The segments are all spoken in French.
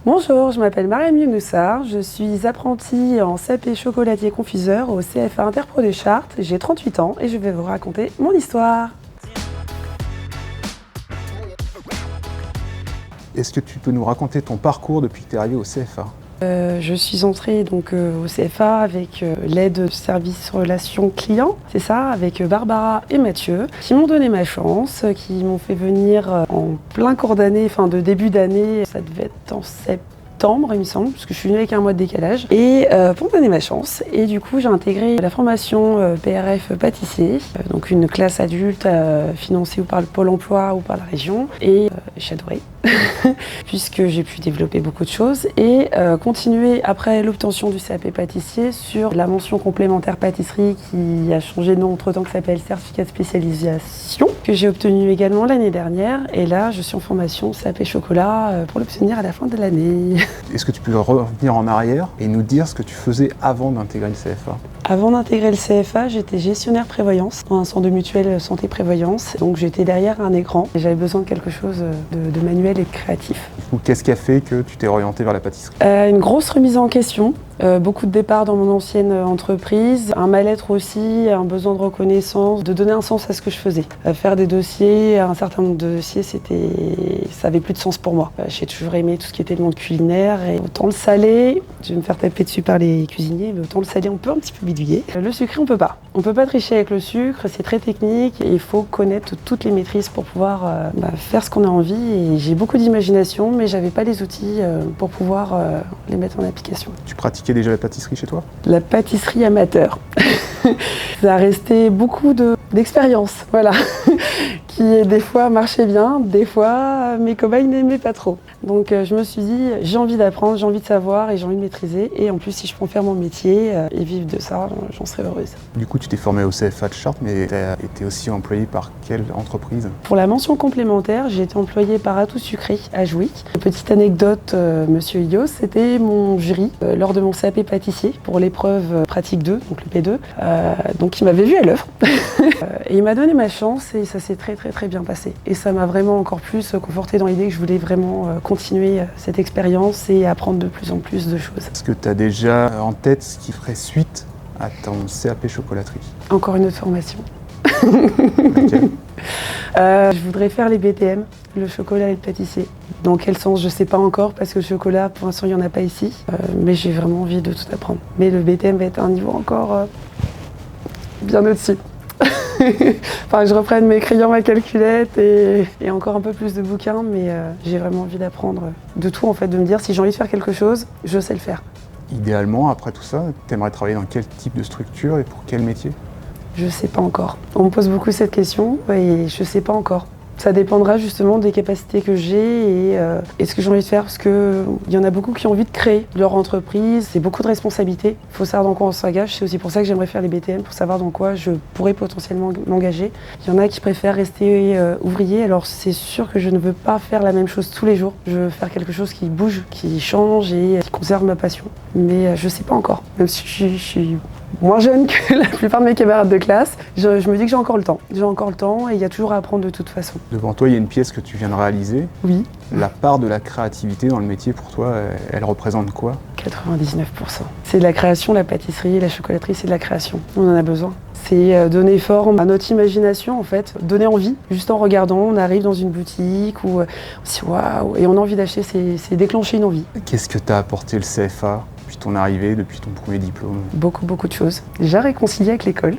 Bonjour, je m'appelle Mariam Younoussar, je suis apprentie en CAP chocolatier confiseur au CFA Interpro des Chartres. J'ai 38 ans et je vais vous raconter mon histoire. Est-ce que tu peux nous raconter ton parcours depuis que tu es arrivé au CFA ? Je suis entrée au CFA avec l'aide du service relations clients, c'est ça, avec Barbara et Mathieu, qui m'ont donné ma chance, qui m'ont fait venir en plein cours d'année, de début d'année, ça devait être en septembre, il me semble, parce que je suis venue avec un mois de décalage, et pour me donner ma chance. Et du coup, j'ai intégré la formation PRF pâtissier, donc une classe adulte financée ou par le Pôle emploi ou par la région, et j'ai adoré. Puisque j'ai pu développer beaucoup de choses et continuer après l'obtention du CAP pâtissier sur la mention complémentaire pâtisserie qui a changé de nom entre-temps, qui s'appelle certificat de spécialisation, que j'ai obtenu également l'année dernière. Et là, je suis en formation CAP chocolat pour l'obtenir à la fin de l'année. Est-ce que tu peux revenir en arrière et nous dire ce que tu faisais avant d'intégrer le CFA ? Avant d'intégrer le CFA, j'étais gestionnaire prévoyance dans un centre de mutuelle santé prévoyance. Donc j'étais derrière un écran et j'avais besoin de quelque chose de manuel et de créatif. Qu'est-ce qui a fait que tu t'es orienté vers la pâtisserie ? Une grosse remise en question. Beaucoup de départs dans mon ancienne entreprise, un mal-être aussi, un besoin de reconnaissance, de donner un sens à ce que je faisais. Faire des dossiers, un certain nombre de dossiers, ça avait plus de sens pour moi. J'ai toujours aimé tout ce qui était le monde culinaire et autant le salé, je vais me faire taper dessus par les cuisiniers, mais autant le salé on peut un petit peu bidouiller. Le sucré on peut pas. On peut pas tricher avec le sucre, c'est très technique et il faut connaître toutes les maîtrises pour pouvoir faire ce qu'on a envie. Et j'ai beaucoup d'imagination mais j'avais pas les outils pour pouvoir les mettre en application. Tu pratiquais déjà la pâtisserie chez toi ? La pâtisserie amateur. Ça a resté beaucoup d'expérience, voilà, qui des fois marchait bien, des fois mes cobayes n'aimaient pas trop. Donc je me suis dit, j'ai envie d'apprendre, j'ai envie de savoir et j'ai envie de maîtriser. Et en plus, si je peux en faire mon métier et vivre de ça, j'en serais heureuse. Du coup, tu t'es formée au CFA de Chartres, mais tu as été aussi employée par quelle entreprise ? Pour la mention complémentaire, j'ai été employée par Atout Sucré à Jouy. Petite anecdote, Monsieur Ios, c'était mon jury lors de mon CAP pâtissier pour l'épreuve pratique 2, donc le P2. Donc il m'avait vu à l'œuvre et il m'a donné ma chance et ça s'est très bien passé. Et ça m'a vraiment encore plus conforté dans l'idée que je voulais vraiment continuer cette expérience et apprendre de plus en plus de choses. Est-ce que tu as déjà en tête ce qui ferait suite à ton CAP chocolaterie ? Encore une autre formation. Okay. Je voudrais faire les BTM, le chocolat et le pâtissier. Dans quel sens, je ne sais pas encore, parce que le chocolat, pour l'instant, il n'y en a pas ici. Mais j'ai vraiment envie de tout apprendre. Mais le BTM va être à un niveau encore bien au-dessus. Enfin, je reprenne mes crayons, ma calculette et encore un peu plus de bouquins, mais j'ai vraiment envie d'apprendre de tout, en fait, de me dire si j'ai envie de faire quelque chose, je sais le faire. Idéalement, après tout ça, tu aimerais travailler dans quel type de structure et pour quel métier ? Je sais pas encore. On me pose beaucoup cette question et je sais pas encore. Ça dépendra justement des capacités que j'ai et ce que j'ai envie de faire parce qu'il y en a beaucoup qui ont envie de créer leur entreprise. C'est beaucoup de responsabilités. Il faut savoir dans quoi on s'engage. C'est aussi pour ça que j'aimerais faire les BTM, pour savoir dans quoi je pourrais potentiellement m'engager. Il y en a qui préfèrent rester ouvrier. Alors c'est sûr que je ne veux pas faire la même chose tous les jours. Je veux faire quelque chose qui bouge, qui change et qui conserve ma passion. Mais je sais pas encore. Même si je suis moins jeune que la plupart de mes camarades de classe, je me dis que j'ai encore le temps. J'ai encore le temps et il y a toujours à apprendre de toute façon. Devant toi, il y a une pièce que tu viens de réaliser. Oui. La part de la créativité dans le métier, pour toi, elle représente quoi ? 99%. C'est de la création, la pâtisserie, la chocolaterie, c'est de la création. On en a besoin. C'est donner forme à notre imagination, en fait, donner envie. Juste en regardant, on arrive dans une boutique où on se dit waouh, et on a envie d'acheter, c'est déclencher une envie. Qu'est-ce que t'a apporté le CFA depuis ton arrivée, depuis ton premier diplôme ? Beaucoup de choses. Déjà réconcilié avec l'école.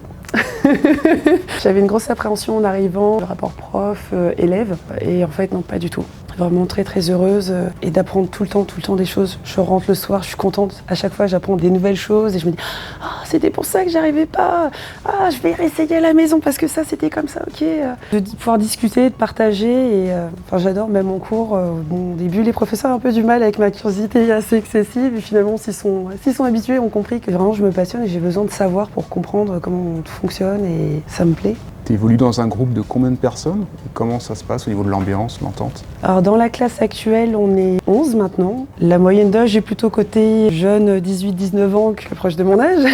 J'avais une grosse appréhension en arrivant, le rapport prof-élève, et en fait non, pas du tout. Vraiment très heureuse et d'apprendre tout le temps des choses. Je rentre le soir, je suis contente. À chaque fois, j'apprends des nouvelles choses et je me dis « Ah, c'était pour ça que j'arrivais pas. Ah, je vais réessayer à la maison parce que ça, c'était comme ça, ok. » De pouvoir discuter, de partager et j'adore même en cours. Au début, les professeurs ont un peu du mal avec ma curiosité assez excessive et finalement, s'ils sont habitués, ont compris que vraiment je me passionne et j'ai besoin de savoir pour comprendre comment tout fonctionne et ça me plaît. Tu évolues dans un groupe de combien de personnes ? Comment ça se passe au niveau de l'ambiance, l'entente ? Alors dans la classe actuelle, on est 11 maintenant. La moyenne d'âge est plutôt côté jeune, 18-19 ans, que proche de mon âge.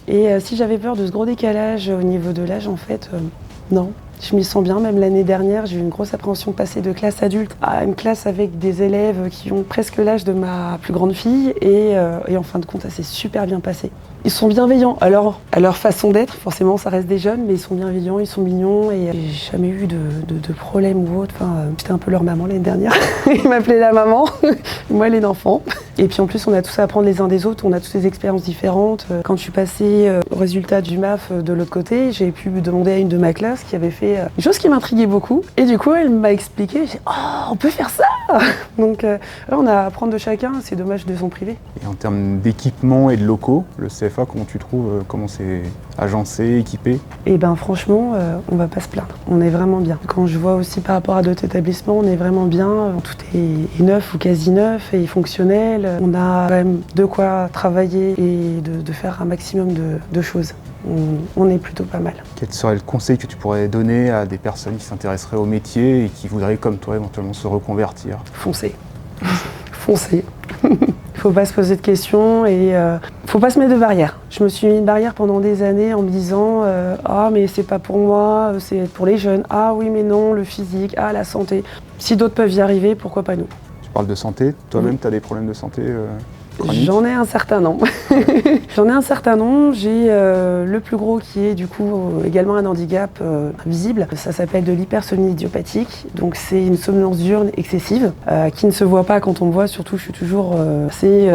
Et si j'avais peur de ce gros décalage au niveau de l'âge, en fait, non. Je m'y sens bien, même l'année dernière, j'ai eu une grosse appréhension de passer de classe adulte à une classe avec des élèves qui ont presque l'âge de ma plus grande fille et en fin de compte, ça s'est super bien passé. Ils sont bienveillants, alors à leur façon d'être, forcément ça reste des jeunes, mais ils sont bienveillants, ils sont mignons et j'ai jamais eu de problème ou autre. Enfin, j'étais un peu leur maman l'année dernière, ils m'appelaient la maman, moi les enfants. Et puis en plus on a tous à apprendre les uns des autres, on a toutes des expériences différentes. Quand je suis passée au résultat du MAF de l'autre côté, j'ai pu demander à une de ma classe qui avait fait une chose qui m'intriguait beaucoup. Et du coup elle m'a expliqué, j'ai dit oh on peut faire ça. Donc là on a à apprendre de chacun, c'est dommage de s'en priver. Et en termes d'équipement et de locaux, le CFA, comment tu trouves, comment c'est agencé, équipé? Et ben franchement, on va pas se plaindre. On est vraiment bien. Quand je vois aussi par rapport à d'autres établissements, on est vraiment bien. Tout est neuf ou quasi neuf et fonctionnel. On a quand même de quoi travailler et de faire un maximum de choses. On est plutôt pas mal. Quel serait le conseil que tu pourrais donner à des personnes qui s'intéresseraient au métier et qui voudraient, comme toi, éventuellement se reconvertir? Foncez. Foncez. Faut pas se poser de questions et faut pas se mettre de barrières. Je me suis mis une barrière pendant des années en me disant ah mais c'est pas pour moi, c'est pour les jeunes. Ah oui mais non, le physique, ah la santé. Si d'autres peuvent y arriver, pourquoi pas nous? Tu parles de santé, toi-même tu as des problèmes de santé chroniques? J'en ai un certain nombre. J'en ai un certain nombre. J'ai le plus gros qui est du coup également un handicap invisible. Ça s'appelle de l'hypersomnie idiopathique. Donc c'est une somnolence diurne excessive qui ne se voit pas quand on me voit. Surtout je suis toujours assez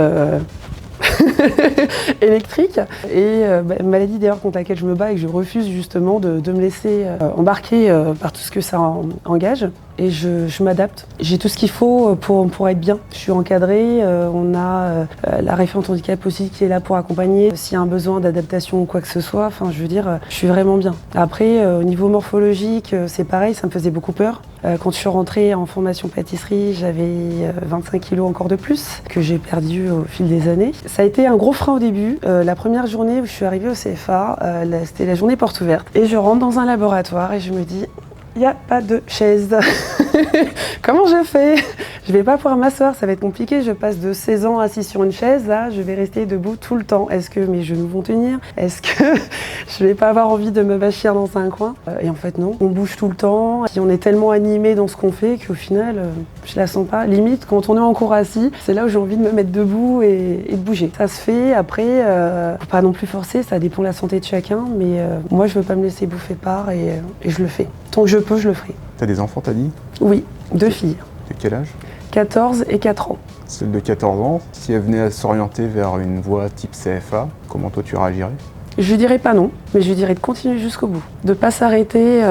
électrique et maladie d'ailleurs contre laquelle je me bats et que je refuse justement de me laisser embarquer par tout ce que ça engage. Et je m'adapte. J'ai tout ce qu'il faut pour être bien. Je suis encadrée, on a la référente handicap aussi qui est là pour accompagner. S'il y a un besoin d'adaptation ou quoi que ce soit, enfin je veux dire, je suis vraiment bien. Après, au niveau morphologique, c'est pareil, ça me faisait beaucoup peur. Quand je suis rentrée en formation pâtisserie, j'avais 25 kilos encore de plus, que j'ai perdu au fil des années. Ça a été un gros frein au début. La première journée où je suis arrivée au CFA, c'était la journée porte ouverte. Et je rentre dans un laboratoire et je me dis, il n'y a pas de chaise. Comment je fais? Je vais pas pouvoir m'asseoir, ça va être compliqué. Je passe de 16 ans assis sur une chaise, là, je vais rester debout tout le temps. Est-ce que mes genoux vont tenir? Est-ce que je vais pas avoir envie de me vachir dans un coin? Et en fait, non. On bouge tout le temps. Puis on est tellement animé dans ce qu'on fait qu'au final, je la sens pas. Limite, quand on est en cours assis, c'est là où j'ai envie de me mettre debout et de bouger. Ça se fait. Après, faut pas non plus forcer, ça dépend de la santé de chacun. Mais moi, je veux pas me laisser bouffer par et je le fais. Tant que je peux, je le ferai. T'as des enfants, t'as dit? Oui, 2 filles. De quel âge? 14 et 4 ans. Celle de 14 ans, si elle venait à s'orienter vers une voie type CFA, comment toi tu réagirais? Je lui dirais pas non, mais je lui dirais de continuer jusqu'au bout. De pas s'arrêter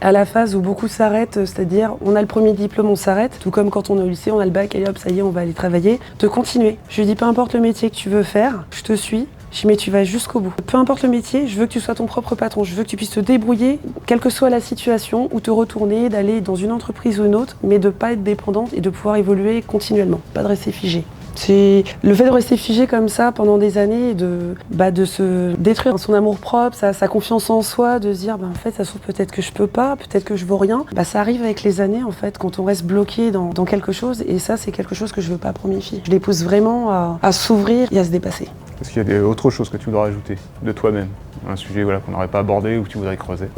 à la phase où beaucoup s'arrêtent, c'est-à-dire on a le premier diplôme, on s'arrête. Tout comme quand on est au lycée, on a le bac, et hop, ça y est, on va aller travailler. De continuer. Je lui dis peu importe le métier que tu veux faire, je te suis. Je dis mais tu vas jusqu'au bout. Peu importe le métier, je veux que tu sois ton propre patron. Je veux que tu puisses te débrouiller, quelle que soit la situation, ou te retourner, d'aller dans une entreprise ou une autre, mais de pas être dépendante et de pouvoir évoluer continuellement. Pas de rester figé. C'est le fait de rester figé comme ça pendant des années, de se détruire son amour-propre, sa confiance en soi, de se dire en fait ça se trouve peut-être que je peux pas, peut-être que je vaux rien. Ça arrive avec les années en fait quand on reste bloqué dans quelque chose et ça c'est quelque chose que je veux pas pour mes filles. Je les pousse vraiment à s'ouvrir et à se dépasser. Est-ce qu'il y a autre chose que tu voudrais rajouter de toi-même? Un sujet qu'on n'aurait pas abordé ou que tu voudrais creuser?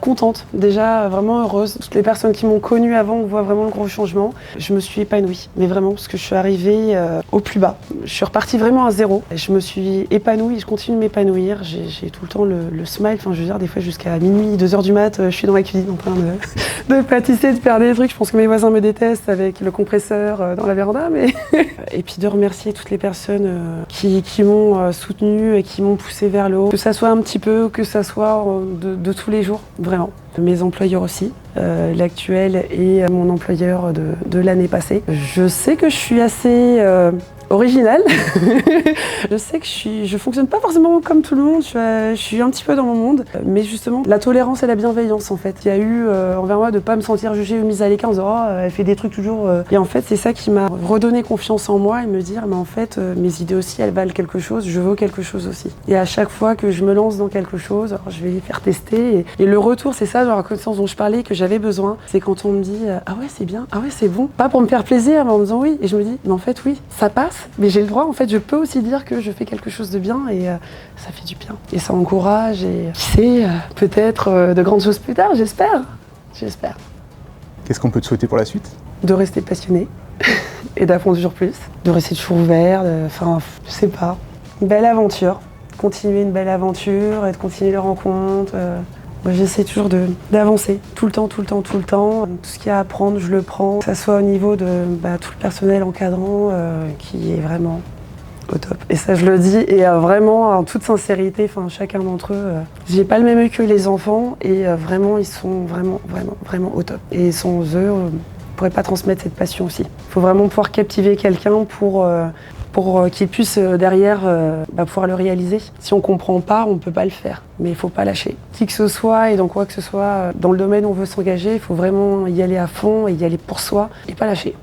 Contente, déjà vraiment heureuse. Toutes les personnes qui m'ont connue avant, on voit vraiment le gros changement. Je me suis épanouie, mais vraiment, parce que je suis arrivée au plus bas. Je suis repartie vraiment à zéro. Je me suis épanouie, je continue de m'épanouir. J'ai tout le temps le smile, enfin je veux dire, des fois jusqu'à minuit, 2h du mat, je suis dans la cuisine en train de pâtisser, de faire des trucs. Je pense que mes voisins me détestent avec le compresseur dans la véranda, mais... Et puis de remercier toutes les personnes qui m'ont soutenue et qui m'ont poussée vers le haut. Que ça soit un petit peu, que ça soit de tous les jours, vraiment. Mes employeurs aussi, l'actuel et mon employeur de l'année passée. Je sais que je suis assez originale. Je sais que je fonctionne pas forcément comme tout le monde, je suis un petit peu dans mon monde. Mais justement, la tolérance et la bienveillance en fait. Il y a eu envers moi de pas me sentir jugée ou mise à l'écart en disant oh, elle fait des trucs toujours. Et en fait, c'est ça qui m'a redonné confiance en moi et me dire mais en fait, mes idées aussi, elles valent quelque chose, je vaux quelque chose aussi. Et à chaque fois que je me lance dans quelque chose, alors, je vais les faire tester. Et le retour, c'est ça, genre la connaissance dont je parlais, que j'avais besoin. C'est quand on me dit ah ouais, c'est bien, ah ouais, c'est bon. Pas pour me faire plaisir, mais en me disant oui. Et je me dis mais en fait, oui, ça passe. Mais j'ai le droit, en fait, je peux aussi dire que je fais quelque chose de bien et ça fait du bien. Et ça encourage et qui sait, peut-être de grandes choses plus tard, j'espère. j'espère. Qu'est-ce qu'on peut te souhaiter pour la suite? De rester passionné et d'apprendre toujours plus, de rester toujours ouvert, enfin, je sais pas. Une belle aventure, continuer une belle aventure et de continuer les rencontres. Moi, j'essaie toujours d'avancer, tout le temps. Tout ce qu'il y a à apprendre, je le prends. Que ça soit au niveau de tout le personnel encadrant qui est vraiment au top. Et ça, je le dis, et vraiment, en toute sincérité, chacun d'entre eux, j'ai pas le même œil que les enfants, et vraiment, ils sont vraiment au top. Et sans eux, on pourrait pas transmettre cette passion aussi. Il faut vraiment pouvoir captiver quelqu'un pour qu'il puisse derrière pouvoir le réaliser. Si on comprend pas, on peut pas le faire, mais il faut pas lâcher. Qui que ce soit et dans quoi que ce soit, dans le domaine où on veut s'engager, il faut vraiment y aller à fond et y aller pour soi et pas lâcher.